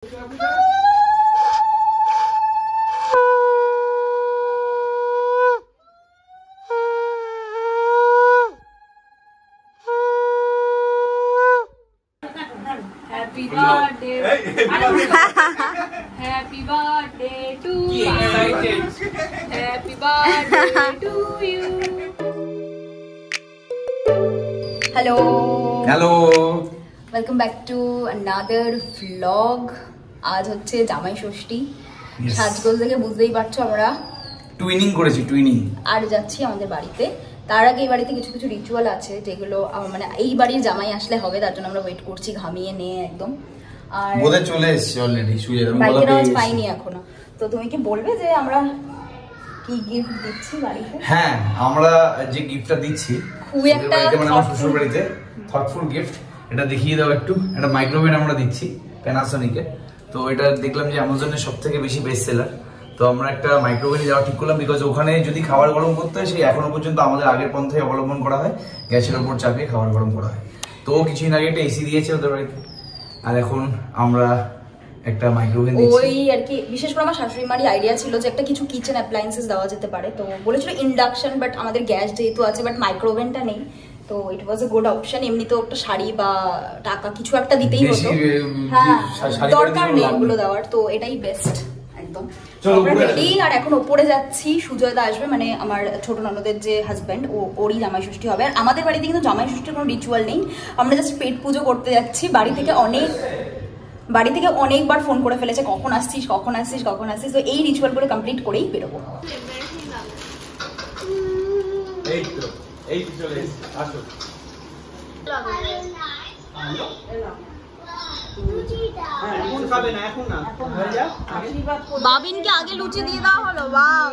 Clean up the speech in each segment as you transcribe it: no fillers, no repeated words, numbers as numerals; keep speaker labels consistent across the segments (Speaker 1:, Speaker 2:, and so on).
Speaker 1: Happy birthday. Happy birthday to you. Happy birthday to you. Hello.
Speaker 2: Hello.
Speaker 1: Welcome back to another vlog. আজ হচ্ছে জামাই ষষ্ঠী। সাজগোজ দেখে বুঝতেই পারছো আমরা
Speaker 2: টুইনিং করেছি, টুইনিং। আর
Speaker 1: যাচ্ছি আমাদের বাড়িতে। তার আগে এই বাড়িতে কিছু কিছু রিচুয়াল আছে যেগুলো মানে এই বাড়ির জামাই আসলে হবে, তার জন্য আমরা ওয়েট করছি ঘামিয়ে নিয়ে একদম। আর
Speaker 2: বোধহয় চলে এসেছে অলরেডি, শুয়ে আমি
Speaker 1: বলা পেয়ে পাইনি এখনো। তো তুমি কি বলবে যে আমরা কি গিফট দিচ্ছি বাড়িতে?
Speaker 2: হ্যাঁ, আমরা যে গিফটটা দিচ্ছি
Speaker 1: খুবই একটা
Speaker 2: মানে আমার শ্বশুর বাড়িতে থটফুল গিফট। এটা দেখিয়ে দাও একটু। একটা মাইক্রোওয়েভ আমরা দিচ্ছি প্যানাসোনিকের। তো এটা দেখলাম যে অ্যামাজনের সবথেকে বেশি বেস্ট সেলার। তো আমরা একটা মাইক্রোওয়েভ যাওয়া ঠিক করলাম, বিকজ ওখানে যদি খাবার গরম করতে হয় সেই এখনো পর্যন্ত আমাদের আগের পন্থায় অবলম্বন করা হয়, গ্যাসের ওপর চাপিয়ে খাবার গরম করা হয়। তো কিছুদিন আগে একটা এসি দিয়েছে ওদের বাড়িতে, আর এখন আমরা একটা মাইক্রোওয়েভ দিচ্ছি।
Speaker 1: ওই আর কি বিশেষ করে আমার শাশুড়ি মারই আইডিয়া ছিল যে একটা কিছু কিচেন অ্যাপ্লায়েন্সেস দেওয়া যেতে পারে। তো বলেছিল ইন্ডাকশন, বাট আমাদের গ্যাস যেহেতু আছে বাট মাইক্রোওয়েভটা নেই, তো ইট ওয়াজ এ গুড অপশন। এমনিতেও একটা শাড়ি বা টাকা কিছু একটা দিতেই হতো, হ্যাঁ দরকার নেই এগুলো দেওয়ার, তো এটাই বেস্ট একদম। আমরা রেডি, আর এখন ওপরে যাচ্ছি। সুজয়দা আসবে, মানে আমার ছোট ননদের যে হাজব্যান্ড, ওরই জামাই ষষ্ঠী হবে। আর আমাদের বাড়িতে কিন্তু জামাই ষষ্ঠীর কোনো রিচুয়াল নেই, আমরা জাস্ট পেট পুজো করতে যাচ্ছি। বাড়ি থেকে অনেকবার ফোন করে ফেলেছে, কখন আসছিস কখন আসছিস কখন আসছিস। তো এই রিচুয়াল করে কমপ্লিট করেই বেরোবো। বাবিনকে আগে লুচি দিয়ে দেওয়া হলো। বাও,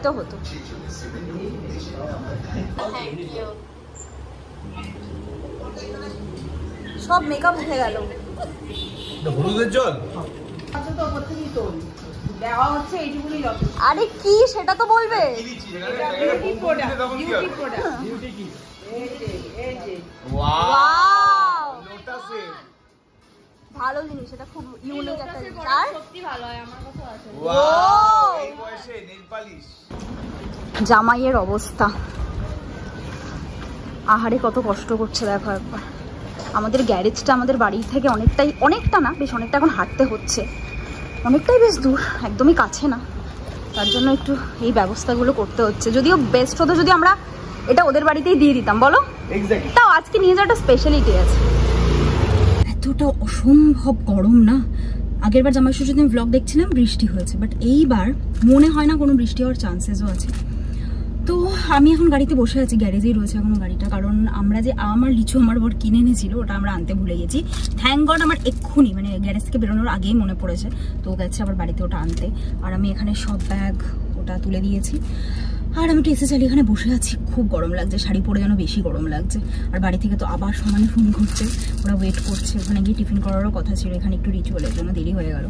Speaker 1: তো হতো। সব মেকআপ উঠে গেল।
Speaker 2: হলুদের জল
Speaker 1: আরে কি সেটা তো বলবে। ভালো জিনিস, এটা খুব ইউনিক একটা জিনিস। আর সত্যি ভালো হয়, আমার কাছে আছে। ওয়াও, এই বয়সে নেল পালিশ। জামাইয়ের অবস্থা, আহারে কত কষ্ট করছে দেখো একবার। আমাদের গ্যারেজটা আমাদের বাড়ি থেকে অনেকটা না, বেশ অনেকটা এখন হাঁটতে হচ্ছে, অনেকটাই বেশ দূর, একদমই কাছে না। তার জন্য একটু এই ব্যবস্থাগুলো করতে হচ্ছে। যদিও বেস্ট হতো যদি আমরা এটা ওদের বাড়িতেই দিয়ে দিতাম, বলো। তাও আজকে নিয়ে যাওয়াটা স্পেশালিটি আছে। এতটা অসম্ভব গরম না। আগেরবার জামাই ষষ্ঠীর দিন ব্লগ দেখছিলাম বৃষ্টি হয়েছে, বাট এইবার মনে হয় না কোনো বৃষ্টি হওয়ার চান্সেসও আছে। তো আমি এখন গাড়িতে বসে আছি, গ্যারেজেই রয়েছে এখনো গাড়িটা, কারণ আমরা যে আমার লিচু আমার বর কিনে এনেছিল ওটা আমরা আনতে ভুলে গেছি। থ্যাঙ্ক গড আমার এক্ষুনি মানে গ্যারেজ থেকে বেরোনোর আগেই মনে পড়েছে, তো গেছে আবার বাড়িতে ওটা আনতে। আর আমি এখানে সব ব্যাগ ওটা তুলে দিয়েছি, আর আমি একটু এসে চালিয়ে এখানে বসে আছি। খুব গরম লাগছে, শাড়ি পরে যেন বেশি গরম লাগছে। আর বাড়ি থেকে তো আবার সমানে ফোন করছে, ওরা ওয়েট করছে, ওখানে গিয়ে টিফিন করারও কথা ছিল। এখানে একটু রিচুয়ালের জন্য দেরি হয়ে গেল।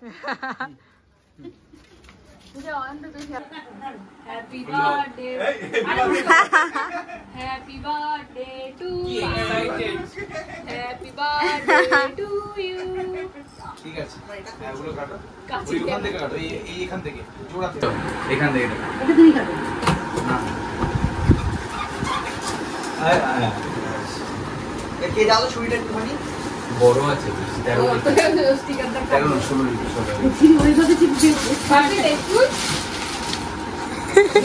Speaker 1: Happy birthday. Happy birthday to you. Happy birthday to you.
Speaker 2: ঠিক আছে এগুলো কাটো ওইখান থেকে কাটো এই এখান থেকে জোড়া থেকে এখান থেকে এটা তুমি কাটো না
Speaker 3: কে দাও ছুরিটা একটুখানি
Speaker 2: বড় আছে 13 স্টিকারটা 16 ওইভাবে চিপকে পারবে একটু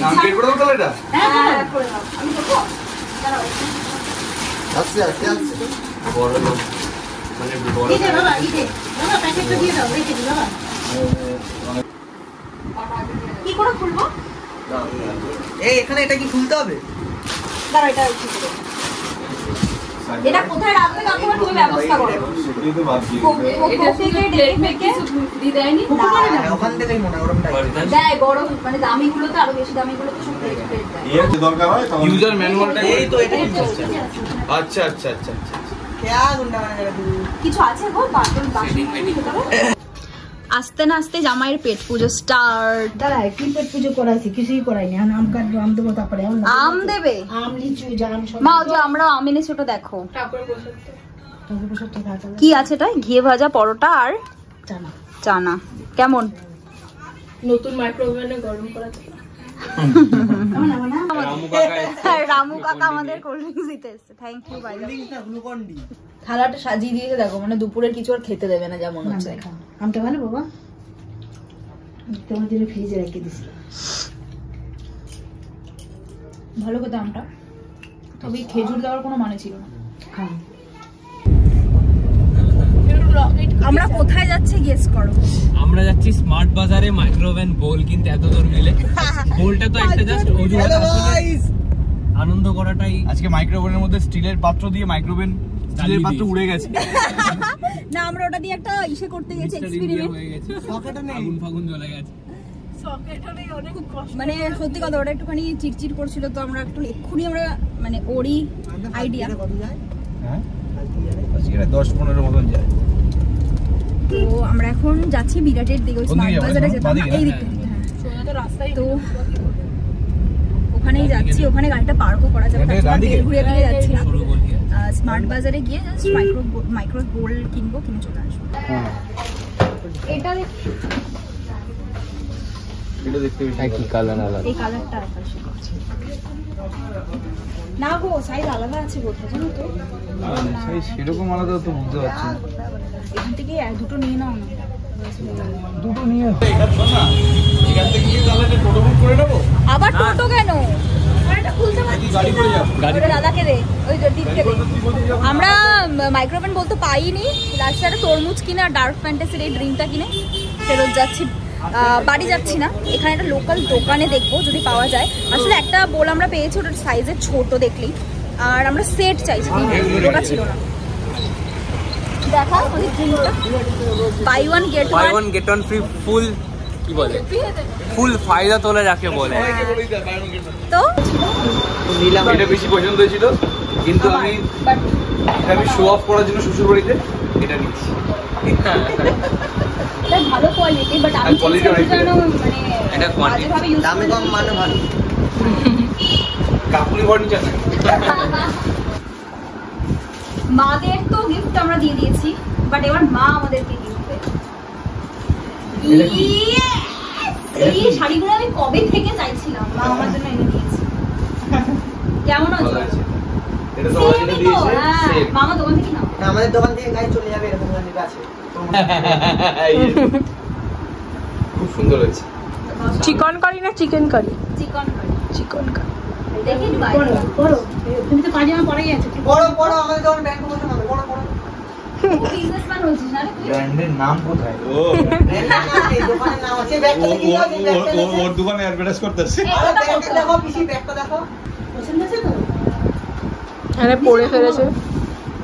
Speaker 2: নাম বের করে দাও তাহলে এটা
Speaker 1: হ্যাঁ করে দাও আমি করব দাঁড়াও
Speaker 3: আচ্ছা
Speaker 2: বড় লোক মানে বড়
Speaker 1: দিতে বাবা প্যাকেটটা দিয়ে দাও রেখে দিও বাবা কি করে খুলবো
Speaker 3: এই এখানে এটা কি খুলতে হবে
Speaker 1: দাঁড়াও এটা ঠিক করে এটা কোথায় রাখবে কাকুমা তুমি ব্যবস্থা করো
Speaker 2: সেটাই তো ভাবছি
Speaker 1: এটা থেকে ডেট থেকে দি দেয়নি
Speaker 3: ওখান থেকেই মনে ওরকম টাইপ
Speaker 1: দেয় বড় মানে দামিগুলো তো আরো বেশি দামিগুলো তো সব প্লেট দেয়
Speaker 4: এর কি দরকার হয় তাহলে
Speaker 2: ইউজার ম্যানুয়ালটা
Speaker 3: এই তো এটা
Speaker 2: আচ্ছা আচ্ছা আচ্ছা
Speaker 3: क्या गुंडा बना रहा तू
Speaker 1: কিছু আছে গো বাটন বাসি আস্তে না আস্তে জামাইয়ের পেট পুজো স্টার্ট
Speaker 5: দাঁড়া কি পেট পুজো করাইছি কিছুই করাইনি এখন আম কাটবো আম দেবো তারপরে
Speaker 1: আম দেবে
Speaker 5: আম লিচু জাম সব
Speaker 1: মা ওই যে আমরা আম এনেছি ওটা দেখো
Speaker 5: ঠাকুর প্রসাদ তো খাওয়া
Speaker 1: কি আছে এটা ঘি ভাজা পরোটা আর
Speaker 5: জানা
Speaker 1: চানা কেমন
Speaker 5: নতুন মাইক্রোওভেনে গরম করা
Speaker 1: রামু কাকা আমাদের কোল্ড ড্রিঙ্কস দিতে এসেছে থ্যাংক ইউ ভাই
Speaker 3: ना ग्लूकॉन डी
Speaker 6: থালাটা সাজিয়ে দিয়েছে দেখো মানে দুপুরের কিছু আর খেতে দেবে না যা মনে হচ্ছে
Speaker 5: আমটা ভালো বাবা তোমার জন্য ফ্রিজে রেখে দিছি
Speaker 1: ভালো কথা আমটা তবে খেজুর দেওয়ার কোনো মানে ছিল না
Speaker 5: খাও
Speaker 1: আমরা কোথায় যাচ্ছি গেস করো
Speaker 7: আমরা যাচ্ছি স্মার্ট বাজারে মাইক্রোওভেন বোল কিনতে এত দূর মিলে বোলটা তো একটা জাস্ট অজুহাত আনন্দ করাটাই
Speaker 2: আজকে মাইক্রোওভেনের মধ্যে স্টিলের পাত্র দিয়ে মাইক্রোওভেন স্টিলের পাত্র উড়ে গেছে
Speaker 1: না আমরা ওটা দিয়ে একটা ইসে করতে গেছি
Speaker 7: মিস্টার ইন্ডিয়া
Speaker 1: এক্সপেরিমেন্ট
Speaker 7: হয়ে গেছে
Speaker 3: পকেটে নেই
Speaker 7: আগুন ফাগুন জ্বলে গেছে
Speaker 1: মানে সত্যি কথা ওটা একটুখানি চিটচিট করছিল তো আমরা একটু এক্ষুনি আমরা মানে ওরই আইডিয়া
Speaker 3: কত যায়
Speaker 2: হ্যাঁ আজকে 10-15 মতন যায়
Speaker 1: তো আমরা এখন যাচ্ছি বিরাটের দিকে ওই
Speaker 2: কোন
Speaker 1: স্মার্ট
Speaker 2: দিকে?
Speaker 1: বাজারে যেতাম
Speaker 2: বাদিকে?
Speaker 1: এই দিক থেকে তো ওখানেই যাচ্ছি ওখানে গাড়িটা পার্কও করা যাবে
Speaker 2: এটা ডান দিকে?
Speaker 1: ঘুরে ঘুরে যাচ্ছি না
Speaker 7: শুরু করি
Speaker 1: স্মার্ট বাজারে গিয়ে জাস্ট মাইক্রো বোল কিনবো কিনে চলে আসবো এটা
Speaker 2: এটা দেখতে বেশি
Speaker 7: কি কালার আলাদা
Speaker 1: এই কালারটা না গো সাইজ আলাদা আছে বোধহয় জানো তো
Speaker 2: সেই সেরকম আলাদা তো বুঝতে পারছি না
Speaker 1: এখান থেকে দুটো নিয়ে নাও না
Speaker 2: দুটো নিয়ে এখান শোন না এখান থেকে কি তাহলে টোটো বুক করে নেবো
Speaker 1: আবার টোটো কেন গাড়িটা খুলতে পারছি
Speaker 2: গাড়ি করে যাবো
Speaker 1: ওটা দাদাকে দে ওই দিদিকে দে আমরা মাইক্রোওভেন বলতে পাইনি লাস্টে একটা তরমুজ কিনে আর ডার্ক ফ্যান্টাসির এই ড্রিঙ্কটা কিনে ফেরত যাচ্ছি বাড়ি যাচ্ছি না এখানে একটা লোকাল দোকানে দেখবো যদি পাওয়া যায় আসলে একটা বোল আমরা পেয়েছি ওটার সাইজে ছোট দেখলেই আর আমরা সেট চাইছি ওটা ছিল না দেখা ওই ড্রিঙ্কটা buy one get
Speaker 7: one free ফুল কি বলে ফুল ফায়দা তোলে যাকে বলে
Speaker 1: তো
Speaker 2: এটা বেশি পছন্দ হয়েছিল কিন্তু আমি শো অফ করার জন্য শ্বশুর বাড়িতে এটা নিচ্ছি
Speaker 1: এটা ভালো কোয়ালিটি বাট আমি
Speaker 2: quality অনেক
Speaker 1: যেন মানে
Speaker 7: এটা quantity।
Speaker 1: বাজেভাবে ইউজ
Speaker 3: দামে কম মানে ভালো
Speaker 2: কাকুলি ফার্নিচার না
Speaker 1: মাদের তো গিফট আমরা দিয়ে দিয়েছি বাট এবার মা আমাদেরকে গিফট দেবে এই শাড়িগুলো আমি কবে থেকে চাইছিলাম মা আমার জন্য এনে দিয়েছে কেমন
Speaker 2: ভালো
Speaker 1: আছে
Speaker 2: আছে এটা তো আমাদের
Speaker 1: Same-ই তো,
Speaker 2: দিয়েছে
Speaker 1: হ্যাঁ।
Speaker 2: same।
Speaker 1: মামা দোকান থেকে নাও
Speaker 3: না আমাদের দোকান থেকে গাড়ি চলে যাবে এরকম গাড়ি আছে
Speaker 2: খুব সুন্দর হয়েছে
Speaker 6: চিকন কারি না চিকেন কারি
Speaker 1: চিকন
Speaker 6: চিকন কারি
Speaker 1: দেখি
Speaker 5: বড় তুমি তো পাজামা পরেই আছো
Speaker 3: বড় বড় আমাদের দোকান ব্যাংক প্রমোশন হবে বড় বড়
Speaker 1: বিজনেসম্যান হয়েছিস না রে তুই?
Speaker 2: ব্র্যান্ডের নাম কোথায়
Speaker 4: ও
Speaker 3: দোকানের নাম আছে ব্যাগটা দেখি যাও যে ব্যাগটা দেখো
Speaker 4: ওর দোকানে অ্যাডভার্টাইজ করতেছে
Speaker 3: আরে ব্যাগটা দেখো পিসি ব্যাগটা দেখো
Speaker 5: পছন্দ আছে তো
Speaker 6: আরে পড়ে ফেলেছে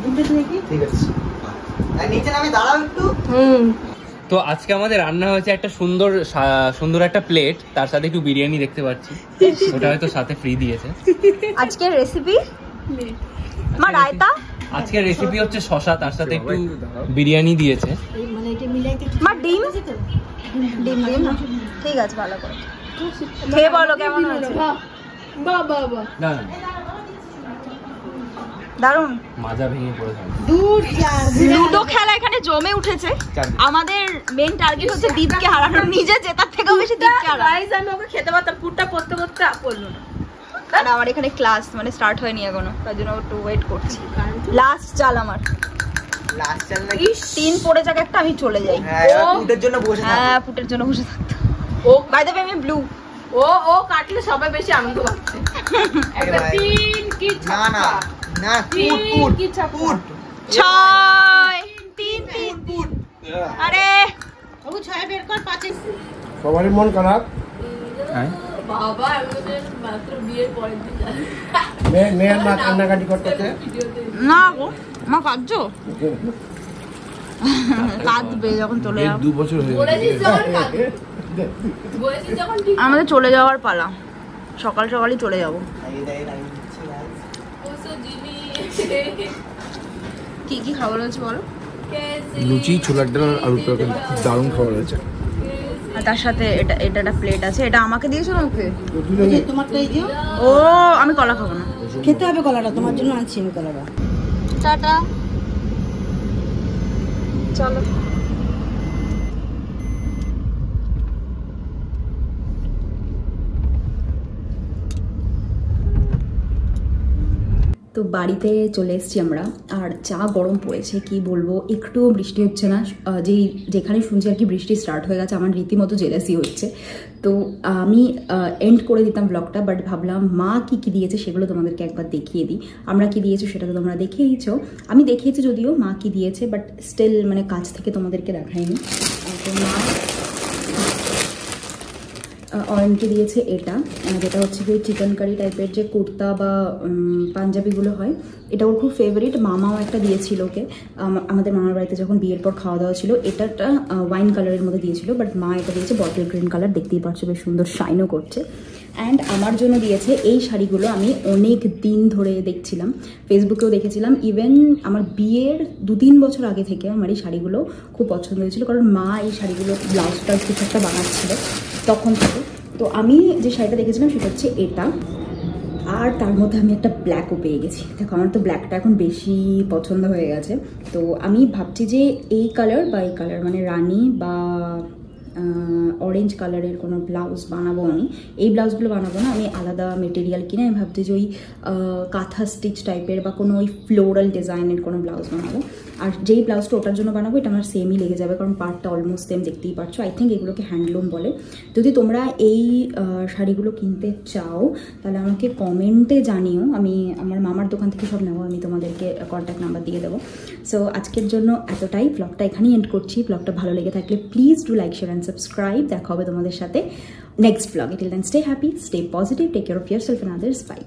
Speaker 5: দুটো দেখি
Speaker 3: ঠিক আছে আর নিচে নামে দাঁড়াও একটু
Speaker 7: তো আজকে আমাদের রান্না হয়েছে একটা সুন্দর একটা প্লেট তার সাথে একটু বিরিয়ানি দেখতে পাচ্ছি ওটা হয়তো সাথে ফ্রি দিয়েছে
Speaker 1: আজকের রেসিপি মা রায়তা
Speaker 7: আজকের রেসিপি হচ্ছে শশা তার সাথে একটু বিরিয়ানি দিয়েছে
Speaker 5: মানে এটা মিলাইতে
Speaker 1: মা ডিম ডিম ডিম না? ঠিক আছে, ভালো করে খেয়ে বলো কেমন হয়েছে।
Speaker 7: না
Speaker 1: দারুণ।
Speaker 7: মাজা ভেঙে পড়ে থাকে।
Speaker 1: লুডো খেলা এখানে জমে উঠেছে। আমাদের মেন টার্গেট হচ্ছে দীপকে হারানো, নিজে জেতার থেকেও বেশি দীপকে হারানো।
Speaker 6: গাইস আমি ওকে খেতে পারতাম, পুরটা পড়তে পড়তে পড়লো না।
Speaker 1: আর আমার এখানে ক্লাস মানে স্টার্ট হয়নি এখনো, তার জন্য একটু ওয়েট করছি। লাস্ট চাল আমার,
Speaker 3: লাস্ট চাল না
Speaker 1: 3 পড়ে যাক একটা, আমি চলে যাই।
Speaker 3: হ্যাঁ ফুটের জন্য বসে থাকো।
Speaker 1: হ্যাঁ পুটের জন্য বসে থাকতো।
Speaker 6: ও
Speaker 1: বাই দ্য ওয়ে আমি ব্লু।
Speaker 6: ও কাটলে সবাই বেশি আনন্দ পাচ্ছে। একটা
Speaker 3: ভাই।
Speaker 6: 3 কি
Speaker 3: না না না
Speaker 6: তিন
Speaker 3: ফুট
Speaker 6: কি ছাপ্পা।
Speaker 3: ফুট
Speaker 1: 6 3
Speaker 3: ফুট
Speaker 1: আরে
Speaker 5: বাবু 6 বের কর 5
Speaker 4: সবারই মন খারাপ।
Speaker 6: বাবা আমাদের মাত্র বিয়ের পরের দিন
Speaker 4: মেয়ের মা কান্নাকাটি করতেছে।
Speaker 1: না গো, মা কাঁদছো? কাঁদবে যখন চলে যাবো।
Speaker 2: 2 বছর হয়ে
Speaker 6: বলেছিস যখন বলেছিস যখন ঠিক
Speaker 1: আমাদের চলে যাওয়ার পালা, সকাল সকালই চলে যাবো।
Speaker 6: বসে জিনি
Speaker 1: কি কি খাবার হয়েছে বলো?
Speaker 2: লুচি, ছোলার ডাল আর আলু তরকারি, দারুণ খাবার হয়েছে।
Speaker 1: আর তার সাথে এটা এটা একটা প্লেট আছে, এটা আমাকে দিয়েছো না ওকে?
Speaker 5: তোমারটাই দিও।
Speaker 1: ও আমি কলা খাবো না।
Speaker 5: খেতে হবে কলাটা, তোমার জন্য আনছি আমি কলাটা।
Speaker 1: টাটা, চলো। তো বাড়িতে চলে এসেছি আমরা, আর চা গরম পড়েছে কি বলবো, একটুও বৃষ্টি হচ্ছে না। যেখানে শুনছি আর কি বৃষ্টি স্টার্ট হয়ে গেছে, আমার রীতিমতো জেলাসি হচ্ছে। তো আমি এন্ড করে দিতাম ব্লগটা, বাট ভাবলাম মা কি কি দিয়েছে সেগুলো তোমাদেরকে একবার দেখিয়ে দিই। আমরা কি দিয়েছো সেটা তো তোমরা দেখিয়েইছো, আমি দেখিয়েছি যদিও মা কি দিয়েছে, বাট স্টিল মানে কাছ থেকে তোমাদেরকে দেখাইনি। তো মা অয়নকে দিয়েছে এটা, যেটা হচ্ছে কি চিকেন কারি টাইপের যে কুর্তা বা পাঞ্জাবিগুলো হয়, এটা ওর খুব ফেভারিট। মামাও একটা দিয়েছিল ওকে, আমাদের মামার বাড়িতে যখন বিয়ের পর খাওয়া দাওয়া ছিল। এটাটা ওয়াইন কালারের মধ্যে দিয়েছিল, বাট মা এটা দিয়েছে বটল গ্রিন কালার, দেখতেই পাচ্ছ বেশ সুন্দর শাইনও করছে। অ্যান্ড আমার জন্য দিয়েছে এই শাড়িগুলো, আমি অনেক দিন ধরে দেখছিলাম, ফেসবুকেও দেখেছিলাম, ইভেন আমার বিয়ের 2-3 বছর আগে থেকে আমার এই শাড়িগুলো খুব পছন্দ হয়েছিল, কারণ মা এই শাড়িগুলো ব্লাউজটা কিছু একটা বানাচ্ছিল তখন থেকে। তো আমি যে শাড়িটা দেখেছিলাম সেটা হচ্ছে এটা, আর তার মধ্যে আমি একটা ব্ল্যাকও পেয়ে গেছি। দেখো আমার তো ব্ল্যাকটা এখন বেশি পছন্দ হয়ে গেছে। তো আমি ভাবছি যে এই কালার বা এই কালার মানে রানী বা অরেঞ্জ কালারের কোনো ব্লাউজ বানাবো আমি। এই ব্লাউজগুলো বানাবো না, আমি আলাদা মেটেরিয়াল কিনে আমি ভাবছি যে ওই কাঁথা স্টিচ টাইপের বা কোনো ওই ফ্লোরাল ডিজাইনের কোনো ব্লাউজ বানাবো। আর যেই ব্লাউজটা ওটার জন্য বানাবো এটা আমার সেমই লেগে যাবে, কারণ পার্টটা অলমোস্ট সেম, দেখতেই পাচ্ছ। আই থিঙ্ক এগুলোকে হ্যান্ডলুম বলে। যদি তোমরা এই শাড়িগুলো কিনতে চাও তাহলে আমাকে কমেন্টে জানিও, আমি আমার মামার দোকান থেকে সব নেবো, আমি তোমাদেরকে কন্ট্যাক্ট নাম্বার দিয়ে দেবো। সো আজকের জন্য এতটাই, ব্লগটা এখানেই এন্ড করছি। ব্লগটা ভালো লেগে থাকলে please do like, share and subscribe. দেখা হবে তোমাদের সাথে নেক্সট ব্লগে। Till then stay happy, stay positive, take care of yourself and others. By.